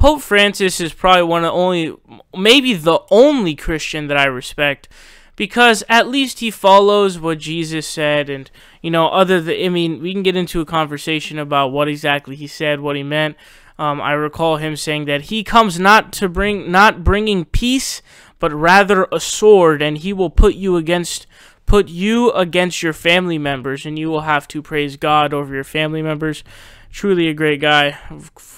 Pope Francis is probably one of the only, maybe the only Christian that I respect, because at least he follows what Jesus said. And, you know, I mean, we can get into a conversation about what exactly he said, what he meant. I recall him saying that he comes not bringing peace, but rather a sword, and he will put you against your family members, and you will have to praise God over your family members. Truly a great guy,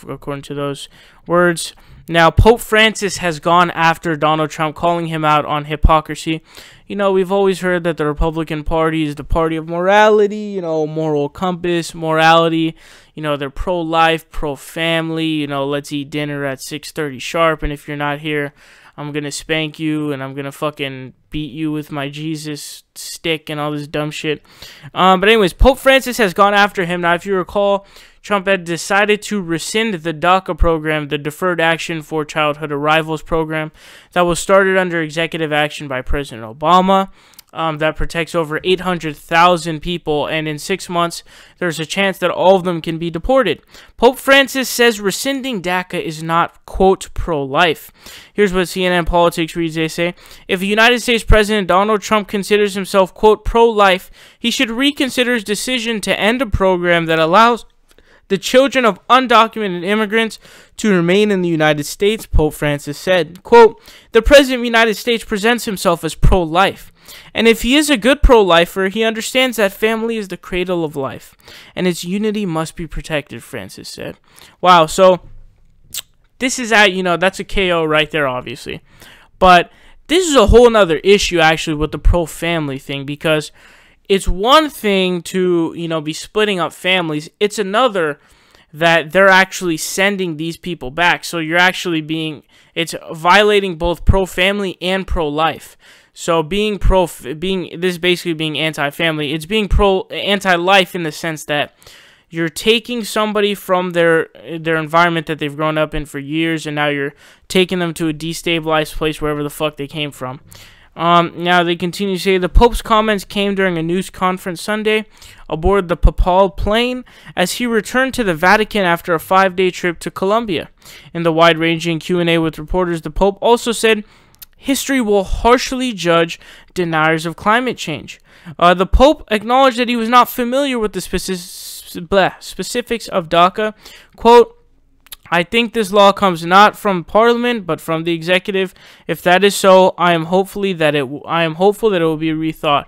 according to those words. Now, Pope Francis has gone after Donald Trump, calling him out on hypocrisy. You know, we've always heard that the Republican Party is the party of morality, you know, moral compass, morality. You know, they're pro-life, pro-family, you know, let's eat dinner at 6:30 sharp, and if you're not here, I'm going to spank you, and I'm going to fucking beat you with my Jesus stick and all this dumb shit. But anyways, Pope Francis has gone after him. Now, if you recall, Trump had decided to rescind the DACA program, the Deferred Action for Childhood Arrivals program, that was started under executive action by President Obama. That protects over 800,000 people, and in 6 months, there's a chance that all of them can be deported. Pope Francis says rescinding DACA is not, quote, pro-life. Here's what CNN Politics reads. They say, if United States President Donald Trump considers himself, quote, pro-life, he should reconsider his decision to end a program that allows the children of undocumented immigrants to remain in the United States. Pope Francis said, quote, the President of the United States presents himself as pro-life. And if he is a good pro-lifer, he understands that family is the cradle of life, and its unity must be protected, Francis said. Wow, so this is that's a KO right there, obviously. But this is a whole nother issue, actually, with the pro-family thing, because it's one thing to, be splitting up families. It's another that they're actually sending these people back. So you're actually it's violating both pro-family and pro-life. So this basically being anti-family, it's being anti-life in the sense that you're taking somebody from their environment that they've grown up in for years, and now you're taking them to a destabilized place wherever the fuck they came from. Now they continue to say the Pope's comments came during a news conference Sunday aboard the papal plane as he returned to the Vatican after a 5-day trip to Colombia. In the wide-ranging Q&A with reporters, the Pope also said history will harshly judge deniers of climate change. The Pope acknowledged that he was not familiar with the specifics of DACA. Quote, I think this law comes not from Parliament, but from the executive. If that is so, I am hopeful that it will be rethought.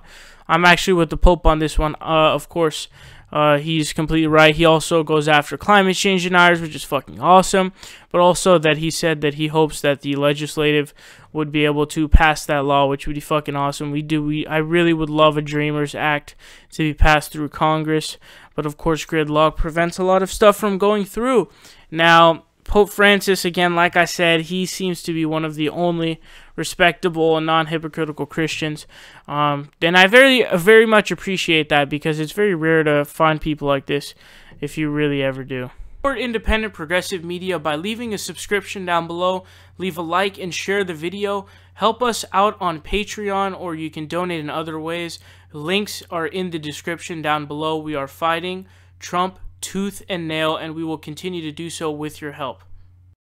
I'm actually with the Pope on this one. Of course, he's completely right. He also goes after climate change deniers, which is fucking awesome. But also that he said that he hopes that the legislative would be able to pass that law, which would be fucking awesome. I really would love a Dreamers Act to be passed through Congress. But of course, gridlock prevents a lot of stuff from going through. Now, Pope Francis, again, like I said, he seems to be one of the only respectable and non-hypocritical Christians. And I very much appreciate that, because it's very rare to find people like this, if you really ever do. Support independent progressive media by leaving a subscription down below. Leave a like and share the video. Help us out on Patreon, or you can donate in other ways. Links are in the description down below. We are fighting Trump tooth and nail, and we will continue to do so with your help.